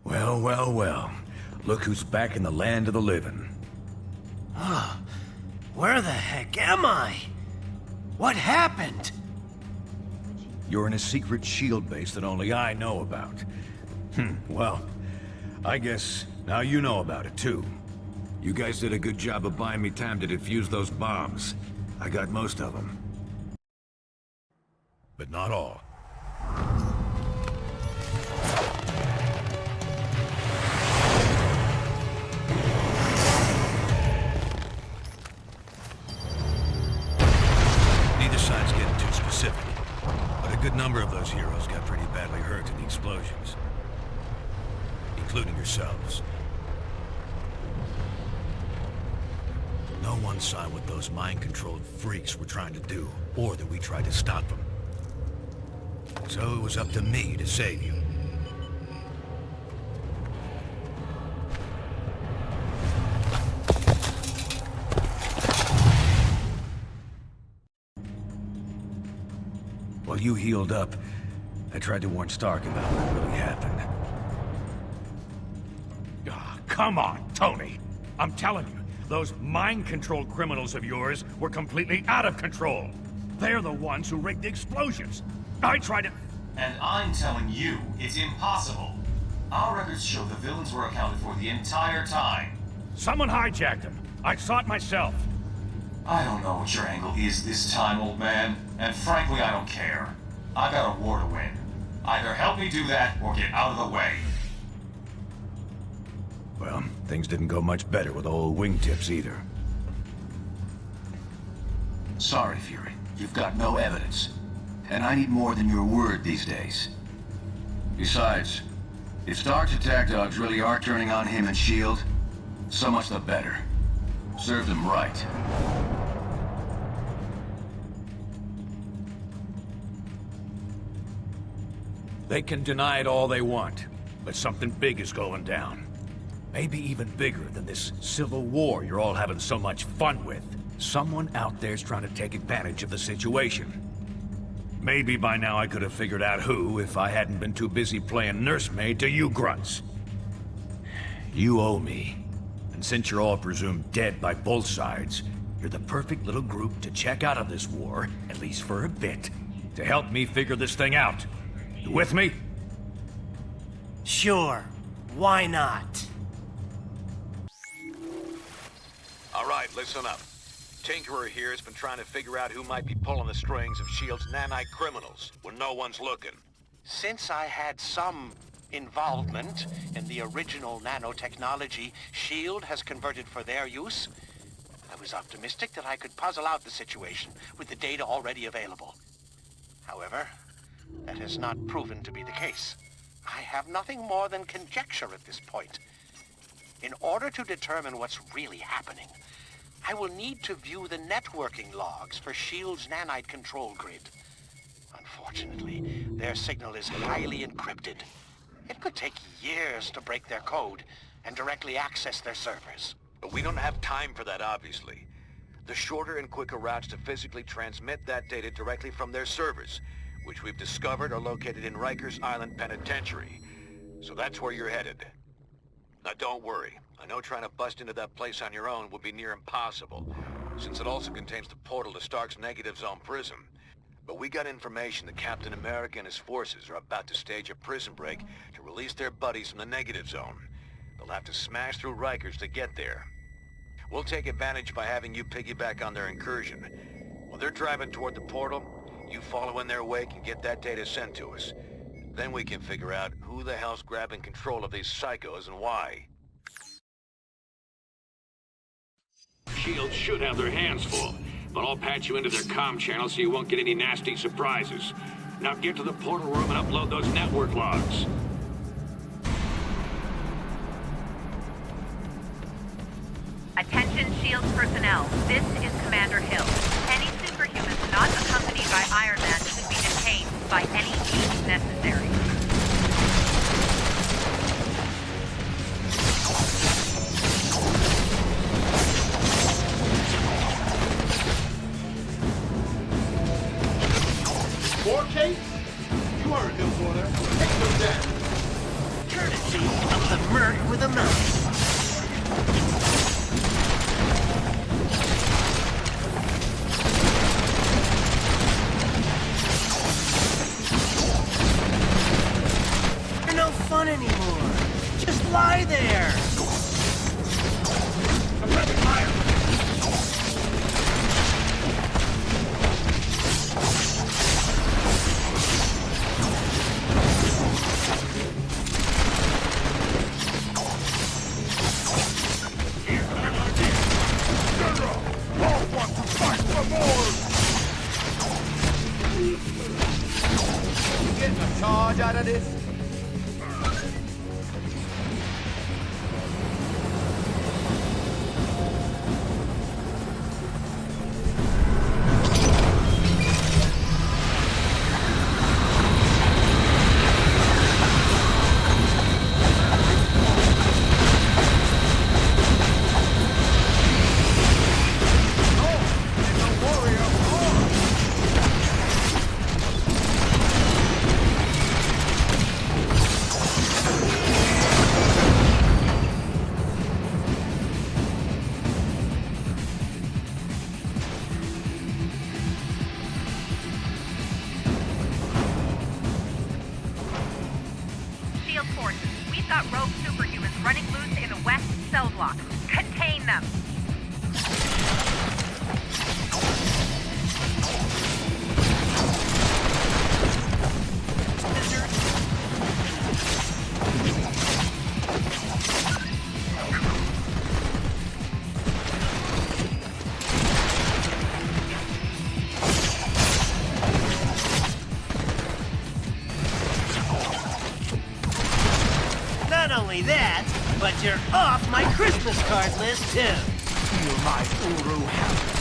Well, well, well. Look who's back in the land of the living. Where the heck am I? What happened? You're in a secret shield base that only I know about. Well, I guess now you know about it too. You guys did a good job of buying me time to defuse those bombs. I got most of them. But not all. Neither side's getting too specific, but a good number of those heroes got pretty badly hurt in the explosions. Including yourselves. No one saw what those mind-controlled freaks were trying to do, or that we tried to stop them. So it was up to me to save you. While you healed up, I tried to warn Stark about what really happened. Come on, Tony. I'm telling you, those mind-controlled criminals of yours were completely out of control. They're the ones who rigged the explosions. I tried to... And I'm telling you, it's impossible. Our records show the villains were accounted for the entire time. Someone hijacked them. I saw it myself. I don't know what your angle is this time, old man. And frankly, I don't care. I got a war to win. Either help me do that, or get out of the way. Well, things didn't go much better with the old wingtips either. Sorry, Fury. You've got no evidence. And I need more than your word these days. Besides, if Stark's attack dogs really are turning on him and S.H.I.E.L.D., so much the better. Serve them right. They can deny it all they want, but something big is going down. Maybe even bigger than this civil war you're all having so much fun with. Someone out there's trying to take advantage of the situation. Maybe by now I could have figured out who if I hadn't been too busy playing nursemaid to you grunts. You owe me. And since you're all presumed dead by both sides, you're the perfect little group to check out of this war, at least for a bit, to help me figure this thing out. You with me? Sure. Why not? All right, listen up. Tinkerer here has been trying to figure out who might be pulling the strings of S.H.I.E.L.D.'s nanite criminals when no one's looking. Since I had some involvement in the original nanotechnology S.H.I.E.L.D. has converted for their use, I was optimistic that I could puzzle out the situation with the data already available. However, that has not proven to be the case. I have nothing more than conjecture at this point. In order to determine what's really happening, I will need to view the networking logs for S.H.I.E.L.D.'s nanite control grid. Unfortunately, their signal is highly encrypted. It could take years to break their code and directly access their servers. But we don't have time for that, obviously. The shorter and quicker routes to physically transmit that data directly from their servers, which we've discovered are located in Rikers Island Penitentiary. So that's where you're headed. Now don't worry. I know trying to bust into that place on your own would be near impossible, since it also contains the portal to Stark's negative zone prison. But we got information that Captain America and his forces are about to stage a prison break to release their buddies from the negative zone. They'll have to smash through Rikers to get there. We'll take advantage by having you piggyback on their incursion. While they're driving toward the portal, you follow in their wake and get that data sent to us. Then we can figure out who the hell's grabbing control of these psychos and why. S.H.I.E.L.D. should have their hands full, but I'll patch you into their comm channel so you won't get any nasty surprises. Now get to the portal room and upload those network logs. Attention S.H.I.E.L.D. personnel, this is Commander Hill. Any superhumans not accompanied by Iron Man should be detained by any means necessary. Case? You are a good warner. Take them down. Courtesy of the Merc with a Mouse. You're no fun anymore. Just lie there. I'm ready, fire! Getting a charge out of this? Shield forces, we've got rogue superhumans running loose in the west cell block. Contain them! Not only that, but you're off my Christmas card list, too. Feel my Uru hammer.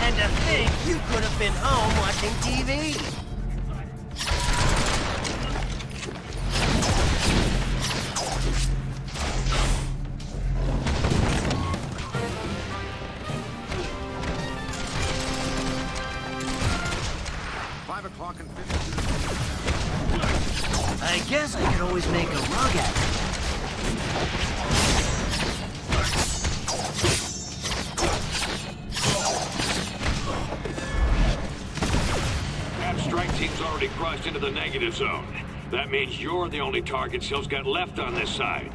And to think you could have been home watching TV. 5 o'clock and 50. I guess I could always make a rug at it. That strike team's already crossed into the negative zone. That means you're the only target Sil's got left on this side.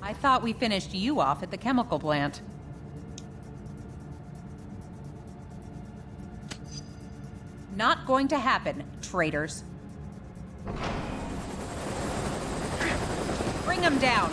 I thought we finished you off at the chemical plant. Not going to happen, traitors. Bring them down.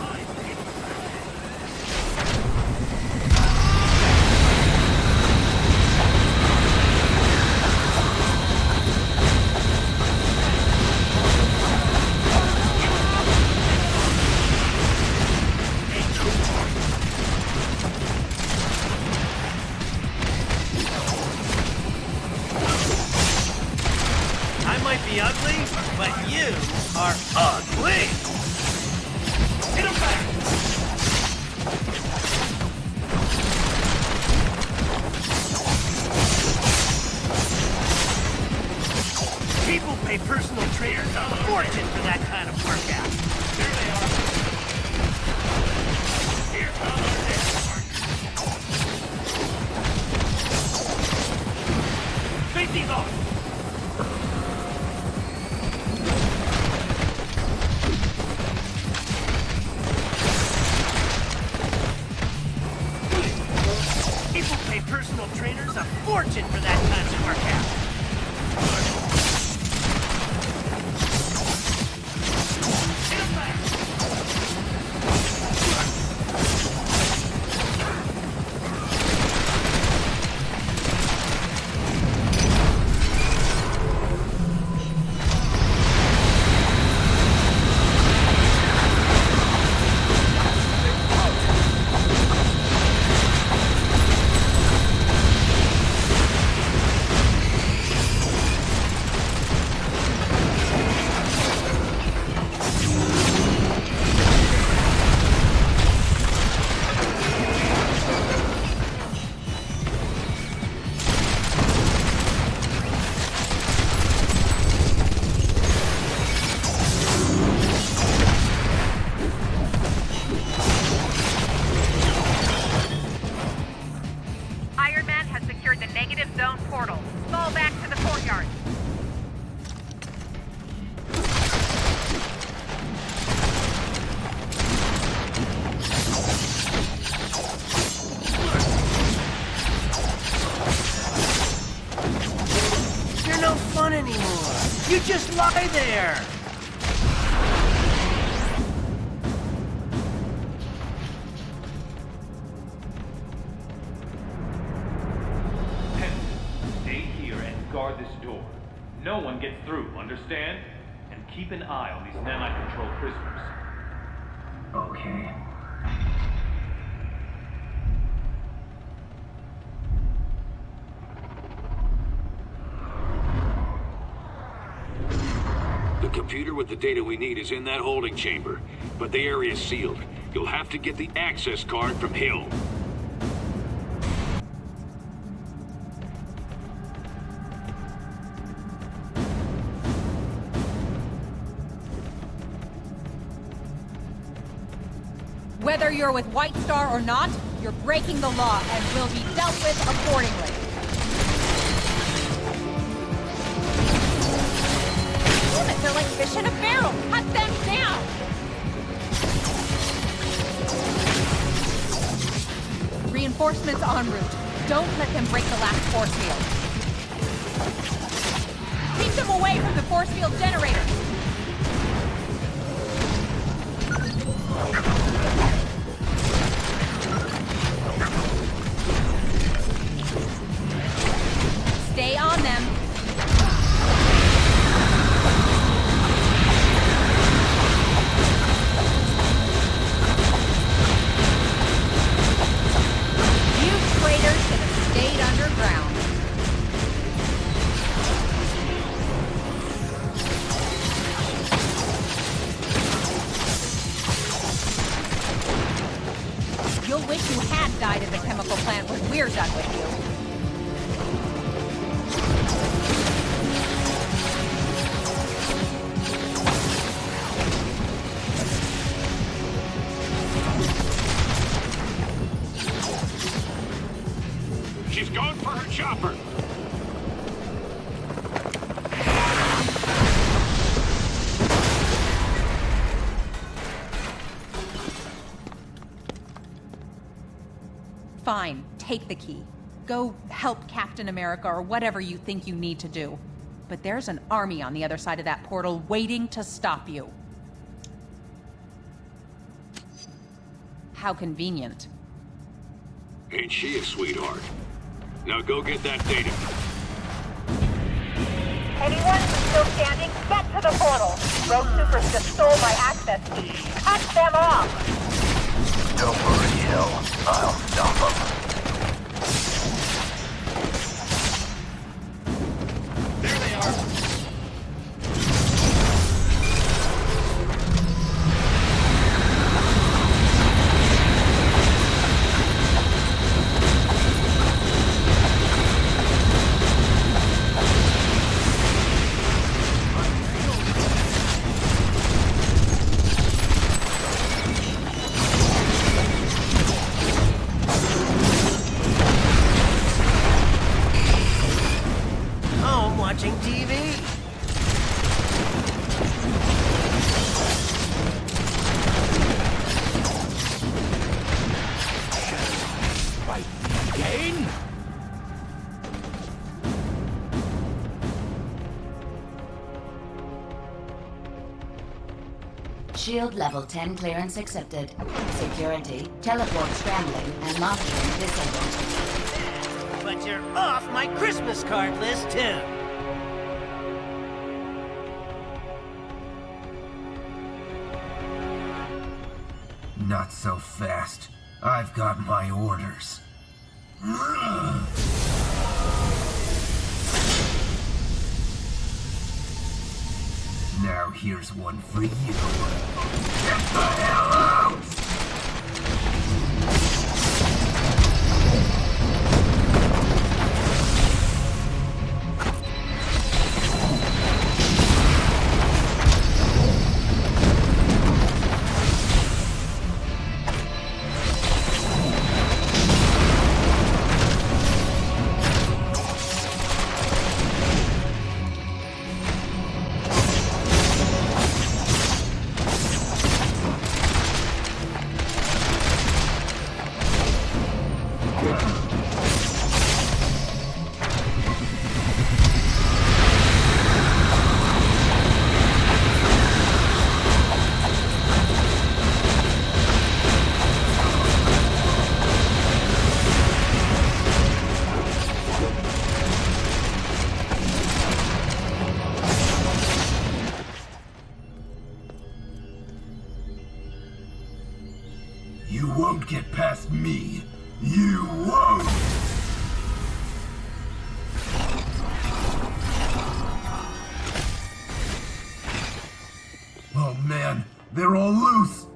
Be ugly, but you are ugly. Get him back. People pay personal trainers a fortune for that kind of workout. There they are. Here comes our next partner. Just lie there! Penance, stay here and guard this door. No one gets through, understand? And keep an eye on these nano-controlled prisoners. Okay. The computer with the data we need is in that holding chamber, but the area's sealed. You'll have to get the access card from Hill. Whether you're with White Star or not, you're breaking the law and will be dealt with accordingly. Damn it, they're like fish in a barrel! Cut them down! Reinforcements en route. Don't let them break the last force field. Keep them away from the force field generators! Stay on them. You traitors should have stayed underground. You'll wish you had died at the chemical plant when we're done with you. She's going for her chopper. Fine, take the key. Go help Captain America or whatever you think you need to do. But there's an army on the other side of that portal waiting to stop you. How convenient. Ain't she a sweetheart? Now go get that data. Anyone who's still standing, get to the portal. Rogue Supers just stole my access key. Cut them off! Don't worry, Hill. I'll stop them. There they are! Home watching TV. Right again? Shield level 10 clearance accepted. Security, teleport scrambling, and monitoring disabled. But you're off my Christmas card list, too. Not so fast. I've got my orders. Now here's one for you. Get the hell out! You won't get past me. You won't! Oh man, they're all loose!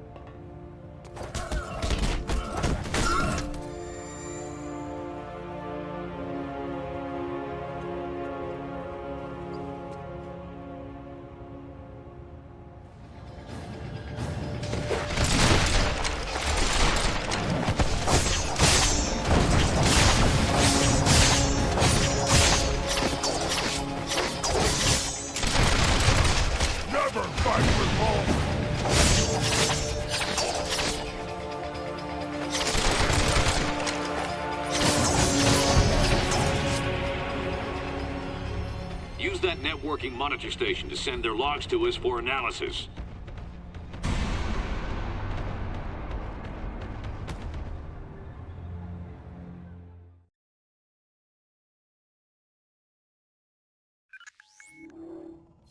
Use that networking monitor station to send their logs to us for analysis.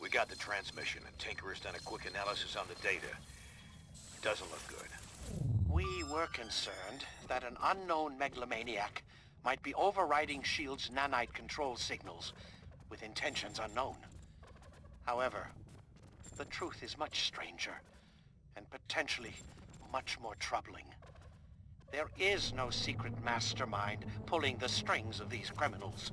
We got the transmission, and Tinkerer's done a quick analysis on the data. Doesn't look good. We were concerned that an unknown megalomaniac might be overriding S.H.I.E.L.D.'s nanite control signals with intentions unknown. However, the truth is much stranger and potentially much more troubling. There is no secret mastermind pulling the strings of these criminals.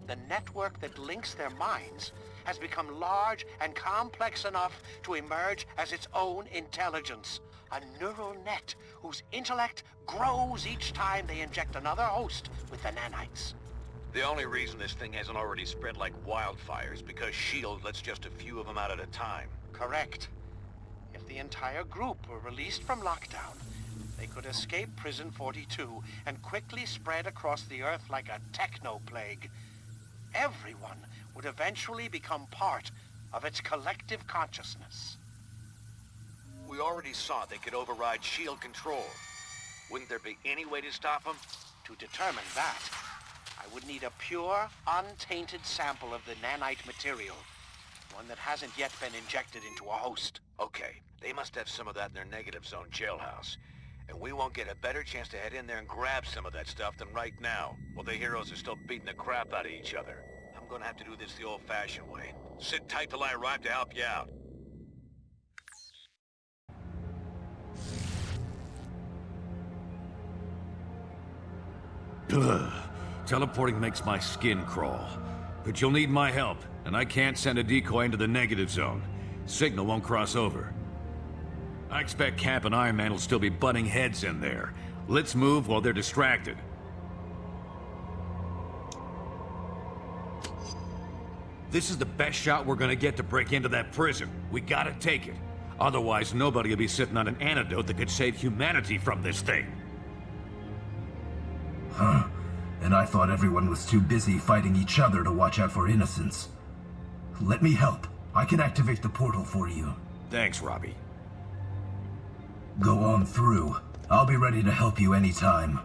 The network that links their minds has become large and complex enough to emerge as its own intelligence. A neural net whose intellect grows each time they inject another host with the nanites. The only reason this thing hasn't already spread like wildfire is because S.H.I.E.L.D. lets just a few of them out at a time. Correct. If the entire group were released from lockdown, they could escape Prison 42 and quickly spread across the Earth like a techno-plague. Everyone would eventually become part of its collective consciousness. We already saw they could override S.H.I.E.L.D. control. Wouldn't there be any way to stop them? To determine that, I would need a pure, untainted sample of the nanite material. One that hasn't yet been injected into a host. Okay, they must have some of that in their negative zone jailhouse. And we won't get a better chance to head in there and grab some of that stuff than right now, while the heroes are still beating the crap out of each other. I'm gonna have to do this the old-fashioned way. Sit tight till I arrive to help you out. Ugh. Teleporting makes my skin crawl. But you'll need my help, and I can't send a decoy into the negative zone. Signal won't cross over. I expect Cap and Iron Man will still be butting heads in there. Let's move while they're distracted. This is the best shot we're gonna get to break into that prison. We gotta take it. Otherwise, nobody will be sitting on an antidote that could save humanity from this thing. Huh. And I thought everyone was too busy fighting each other to watch out for innocents. Let me help. I can activate the portal for you. Thanks, Robbie. Go on through. I'll be ready to help you anytime.